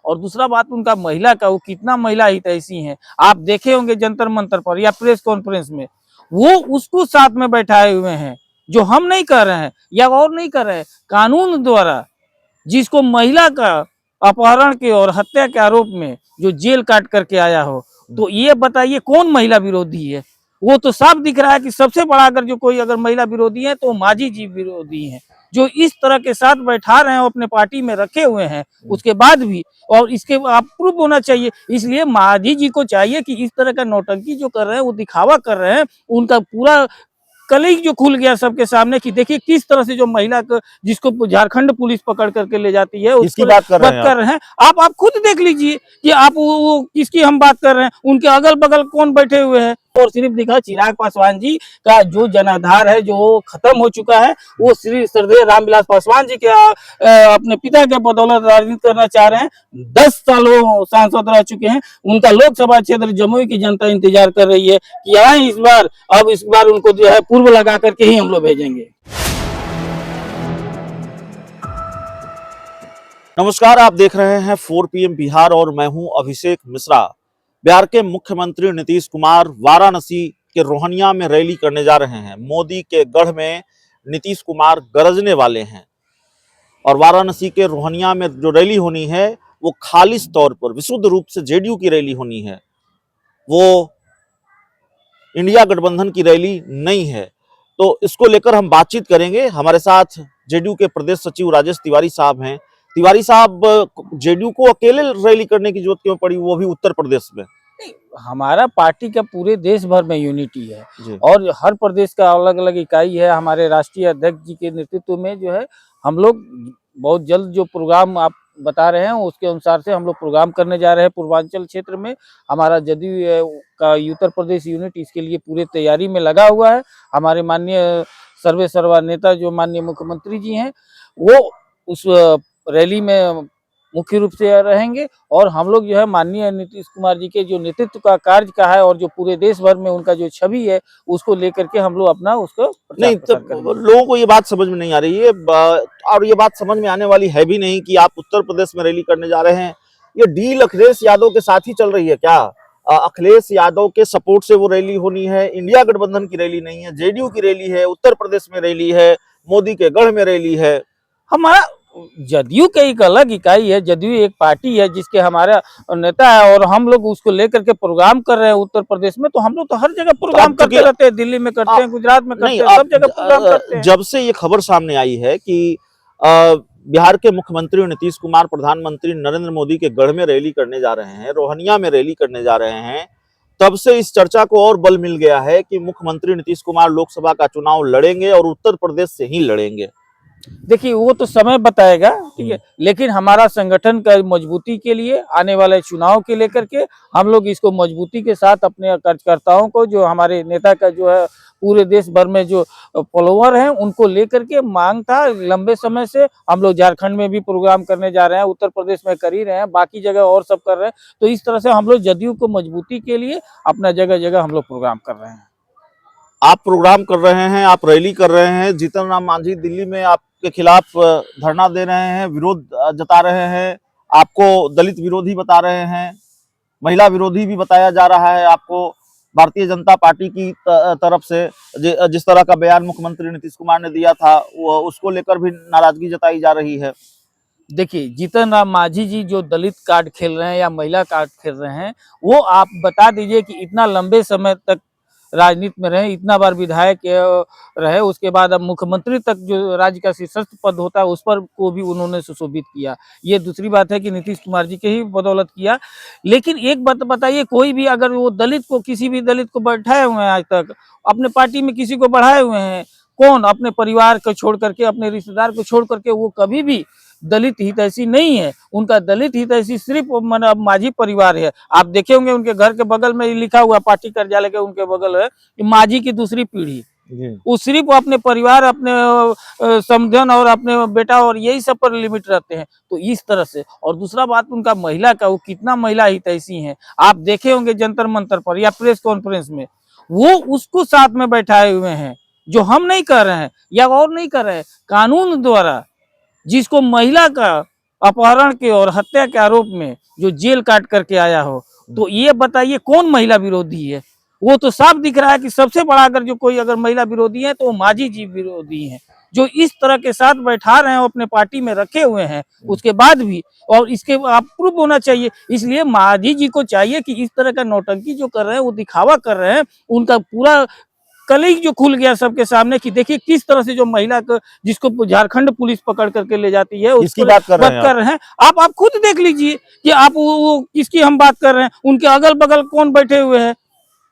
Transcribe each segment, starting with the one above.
और दूसरा बात उनका महिला का, वो कितना महिला हितैषी हैं। आप देखे होंगे जंतर मंतर पर या प्रेस कॉन्फ्रेंस में, वो उसको साथ में बैठाए हुए हैं, जो हम नहीं कर रहे हैं या और नहीं कर रहे हैं। कानून द्वारा जिसको महिला का अपहरण के और हत्या के आरोप में जो जेल काट करके आया हो, तो ये बताइए कौन महिला विरोधी है। वो तो साफ दिख रहा है कि सबसे बड़ा अगर जो कोई अगर महिला विरोधी है तो मांझी जी विरोधी हैं, जो इस तरह के साथ बैठा रहे हैं, अपने पार्टी में रखे हुए हैं उसके बाद भी, और इसके आप प्रूफ होना चाहिए। इसलिए मांझी जी को चाहिए कि इस तरह का नौटंकी जो कर रहे हैं, वो दिखावा कर रहे हैं, उनका पूरा कलई जो खुल गया सबके सामने कि देखिए किस तरह से जो महिला को, जिसको झारखंड पुलिस पकड़ करके ले जाती है, किसकी बात कर रहे हैं। आप खुद देख लीजिए कि आप वो किसकी हम बात कर रहे हैं, उनके अगल बगल कौन बैठे हुए हैं। और सिर्फ दिखा चिराग पासवान जी का जो जनाधार है, जो खत्म हो चुका है, वो श्री श्रद्धेय रामविलास पासवान जी के अपने पिता के बदौलत राजनीति करना चाह रहे हैं। 10 साल वो सांसद रह चुके हैं। उनका लोकसभा क्षेत्र जमुई की जनता इंतजार कर रही है कि आए इस बार। अब इस बार उनको जो है पूर्व लगा करके ही हम लोग भेजेंगे। नमस्कार, आप देख रहे हैं 4 PM बिहार और मैं हूं अभिषेक मिश्रा। बिहार के मुख्यमंत्री नीतीश कुमार वाराणसी के रोहनिया में रैली करने जा रहे हैं। मोदी के गढ़ में नीतीश कुमार गरजने वाले हैं और वाराणसी के रोहनिया में जो रैली होनी है वो खालिस तौर पर विशुद्ध रूप से जेडीयू की रैली होनी है। वो इंडिया गठबंधन की रैली नहीं है। तो इसको लेकर हम बातचीत करेंगे। हमारे साथ जेडीयू के प्रदेश सचिव राजेश तिवारी साहब हैं। तिवारी साहब, जेडीयू को अकेले रैली करने की जरूरत क्यों पड़ी, वो भी उत्तर प्रदेश में? हमारा पार्टी का पूरे देश भर में यूनिटी है और हर प्रदेश का अलग अलग इकाई है। हमारे राष्ट्रीय अध्यक्ष जी के नेतृत्व में जो है हम लोग बहुत जल्द जो प्रोग्राम आप बता रहे हैं उसके अनुसार से हम लोग प्रोग्राम करने जा रहे हैं। पूर्वांचल क्षेत्र में हमारा जेडीयू का उत्तर प्रदेश यूनिट इसके लिए पूरे तैयारी में लगा हुआ है। हमारे माननीय सर्वे सर्वा नेता जो माननीय मुख्यमंत्री जी हैं, वो उस रैली में मुख्य रूप से रहेंगे और हम लोग जो है माननीय नीतीश कुमार जी के जो नेतृत्व का कार्य का है और जो पूरे देश भर में उनका जो छवि है उसको लेकर के हम लोग अपना उसको नहीं, तो लोगों को ये बात समझ में नहीं आ रही है और ये बात समझ में आने वाली है भी नहीं कि आप उत्तर प्रदेश में रैली करने जा रहे हैं। ये डील अखिलेश यादव के साथ ही चल रही है क्या? अखिलेश यादव के सपोर्ट से वो रैली होनी है, इंडिया गठबंधन की रैली नहीं है, जेडीयू की रैली है, उत्तर प्रदेश में रैली है, मोदी के गढ़ में रैली है। हमारा जदयू का एक अलग इकाई है। जदयू एक पार्टी है जिसके हमारा नेता है और हम लोग उसको लेकर के प्रोग्राम कर रहे हैं उत्तर प्रदेश में। तो हम लोग तो हर जगह प्रोग्राम करते रहते हैं, दिल्ली में करते हैं, गुजरात में करते हैं, सब जगह प्रोग्राम करते हैं। जब से ये खबर सामने आई है कि बिहार के मुख्यमंत्री नीतीश कुमार प्रधानमंत्री नरेंद्र मोदी के गढ़ में रैली करने जा रहे हैं, रोहनिया में रैली करने जा रहे हैं, तब से इस चर्चा को और बल मिल गया है कि मुख्यमंत्री नीतीश कुमार लोकसभा का चुनाव लड़ेंगे और उत्तर प्रदेश से ही लड़ेंगे। देखिए वो तो समय बताएगा, ठीक है, लेकिन हमारा संगठन का मजबूती के लिए आने वाले चुनाव के लेकर के हम लोग इसको मजबूती के साथ अपने कार्यकर्ताओं को, जो हमारे नेता का जो है पूरे देश भर में जो फॉलोवर हैं उनको लेकर के मांग था लंबे समय से। हम लोग झारखंड में भी प्रोग्राम करने जा रहे हैं, उत्तर प्रदेश में कर ही रहे हैं, बाकी जगह और सब कर रहे हैं। तो इस तरह से हम लोग जदयू को मजबूती के लिए अपना जगह जगह हम लोग प्रोग्राम कर रहे हैं। आप प्रोग्राम कर रहे हैं, आप रैली कर रहे हैं। जीतन राम मांझी दिल्ली में आपके खिलाफ धरना दे रहे हैं, विरोध जता रहे हैं, आपको दलित विरोधी बता रहे हैं, महिला विरोधी भी बताया जा रहा है आपको। भारतीय जनता पार्टी की तरफ से जिस तरह का बयान मुख्यमंत्री नीतीश कुमार ने दिया था वो उसको लेकर भी नाराजगी जताई जा रही है। देखिए जीतन राम मांझी जी जो दलित कार्ड खेल रहे हैं या महिला कार्ड खेल रहे हैं, वो आप बता दीजिए कि इतना लंबे समय तक राजनीति में रहे, इतना बार विधायक रहे, उसके बाद अब मुख्यमंत्री तक जो राज्य का शीर्षस्थ पद होता है उस पर को भी उन्होंने सुशोभित किया। ये दूसरी बात है कि नीतीश कुमार जी के ही बदौलत किया। लेकिन एक बात बताइए, कोई भी अगर वो दलित को, किसी भी दलित को बैठाए हुए हैं आज तक, अपने पार्टी में किसी को बढ़ाए हुए हैं? कौन? अपने परिवार को छोड़ करके, अपने रिश्तेदार को छोड़ करके वो कभी भी दलित हितैषी नहीं है। उनका दलित हितैषी सिर्फ मांझी परिवार है। आप देखे होंगे उनके घर के बगल में लिखा हुआ, पार्टी कार्यालय के उनके बगल है कि मांझी की दूसरी पीढ़ी। वो सिर्फ अपने परिवार, अपने समधन और अपने बेटा और यही सब पर लिमिट रहते हैं। तो इस तरह से, और दूसरा बात उनका महिला का, वो कितना महिला हितैषी हैं। आप देखे होंगे जंतर मंतर पर या प्रेस कॉन्फ्रेंस में, वो उसको साथ में बैठाए हुए हैं, जो हम नहीं कर रहे हैं या और नहीं कर रहे हैं। कानून द्वारा जिसको महिला का अपहरण के और हत्या के आरोप में जो जेल काट करके आया हो, तो ये बताइए कौन महिला विरोधी है? वो तो साफ दिख रहा है कि सबसे बड़ा अगर जो कोई अगर महिला विरोधी है तो वो मांझी जी विरोधी हैं, जो इस तरह के साथ बैठा रहे हैं, अपने पार्टी में रखे हुए हैं, उसके बाद भी। और इसके आप प्रूफ होना चाहिए। इसलिए मांझी जी को चाहिए कि इस तरह का नौटंकी जो कर रहे हैं, वो दिखावा कर रहे हैं, उनका पूरा कलई जो खुल गया सबके सामने कि देखिए किस तरह से जो महिला को, जिसको झारखंड पुलिस पकड़ करके ले जाती है, किसकी बात कर रहे हैं कर रहे हैं। आप खुद देख लीजिए कि आप वो किसकी हम बात कर रहे हैं, उनके अगल बगल कौन बैठे हुए हैं।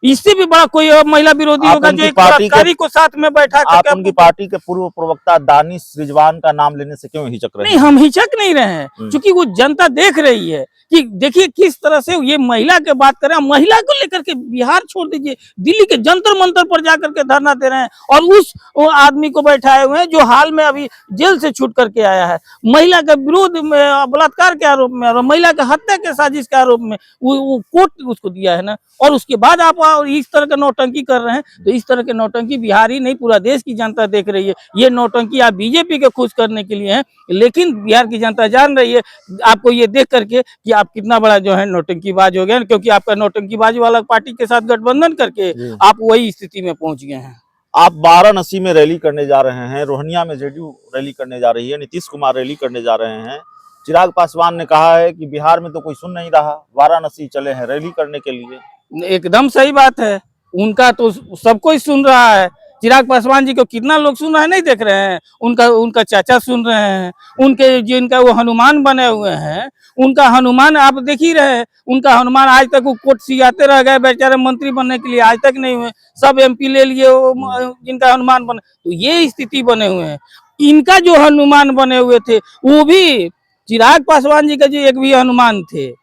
इससे भी बड़ा कोई और महिला विरोधी होगा जो एक बलात्कारी को साथ में बैठा आप करके उनकी पार्टी के पूर्व प्रवक्ता दानिश रिजवान का नाम लेने से क्यों हिचक रहे नहीं, हैं? हम हिचक नहीं रहे हैं, क्योंकि वो जनता देख रही है कि देखिए किस तरह से ये महिला के बात कर रहे हैं। महिला को लेकर के बिहार छोड़ दीजिए, दिल्ली के जंतर मंतर पर जाकर के धरना दे रहे हैं, और उस आदमी को बैठाए हुए हैं जो हाल में अभी जेल से छूट करके आया है, महिला के विरोध में, बलात्कार के आरोप में और महिला के हत्या के साजिश के आरोप में वो कोर्ट उसको दिया है ना। और उसके बाद आप इस तरह का नौटंकी कर रहे हैं, तो इस तरह के नौटंकी बिहार ही नहीं पूरा देश की जनता देख रही है। ये नौटंकी आप बीजेपी के खुश करने के लिए हैं, लेकिन बिहार की जनता जान रही है आपको ये देख करके कि आप कितना बड़ा जो है नौटंकीबाज हो गए, क्योंकि आपका नौटंकीबाज वाला पार्टी के साथ गठबंधन करके आप वही स्थिति में पहुंच गए हैं। आप वाराणसी में रैली करने जा रहे हैं, रोहनिया में जेडीयू रैली करने जा रही है, नीतीश कुमार रैली करने जा रहे हैं। चिराग पासवान ने कहा है कि बिहार में तो कोई सुन नहीं रहा, वाराणसी चले हैं रैली करने के लिए। एकदम सही बात है, उनका तो सब कोई सुन रहा है। चिराग पासवान जी को कितना लोग सुन रहे हैं, नहीं देख रहे हैं? उनका चाचा सुन रहे हैं, उनके जिनका वो हनुमान बने हुए हैं, उनका हनुमान आप देख ही रहे हैं। उनका हनुमान आज तक वो कोर्ट सियाते रह गए बेचारे, मंत्री बनने के लिए आज तक नहीं हुए, सब एमपी ले लिए जिनका हनुमान बने। तो ये स्थिति बने हुए हैं। इनका जो हनुमान बने हुए थे वो भी चिराग पासवान जी का जो एक भी हनुमान थे,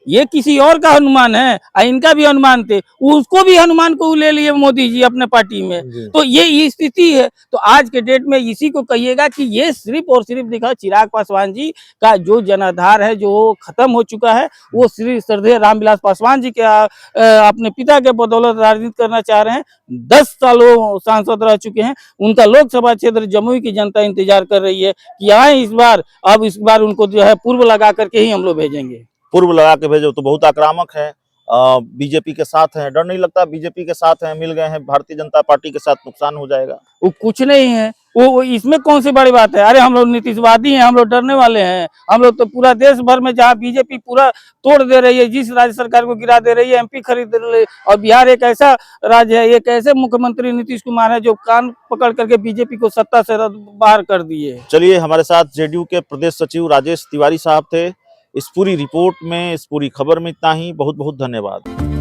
ये किसी और का हनुमान है, इनका भी हनुमान थे, उसको भी हनुमान को ले लिए मोदी जी अपने पार्टी में। तो ये स्थिति है। तो आज के डेट में इसी को कहिएगा कि ये सिर्फ और सिर्फ दिखा चिराग पासवान जी का जो जनाधार है, जो खत्म हो चुका है, वो श्री श्रद्धेय रामविलास पासवान जी के अपने पिता के बदौलत राजनीति करना चाह रहे हैं। 10 सालों सांसद रह चुके हैं। उनका लोकसभा क्षेत्र जमुई की जनता इंतजार कर रही है कि आए इस बार। अब इस बार उनको जो है पूर्व लगा करके ही हम लोग भेजेंगे। पूर्व लगा के भेजो तो बहुत आक्रामक है, बीजेपी के साथ हैं, डर नहीं लगता? बीजेपी के साथ हैं, मिल गए हैं भारतीय जनता पार्टी के साथ, नुकसान हो जाएगा? वो कुछ नहीं है, वो इसमें कौन सी बड़ी बात है? अरे हम लोग नीतीशवादी हैं, हम लोग डरने वाले हैं? हम लोग तो पूरा देश भर में जहाँ बीजेपी पूरा तोड़ दे रही है, जिस राज्य सरकार को गिरा दे रही है, एमपी खरीद रही है, और बिहार एक ऐसा राज्य है, एक ऐसे मुख्यमंत्री नीतीश कुमार है जो कान पकड़ करके बीजेपी को सत्ता से बाहर कर दिए। चलिए, हमारे साथ जेडीयू के प्रदेश सचिव राजेश तिवारी साहब थे। इस पूरी रिपोर्ट में, इस पूरी खबर में इतना ही। बहुत बहुत धन्यवाद।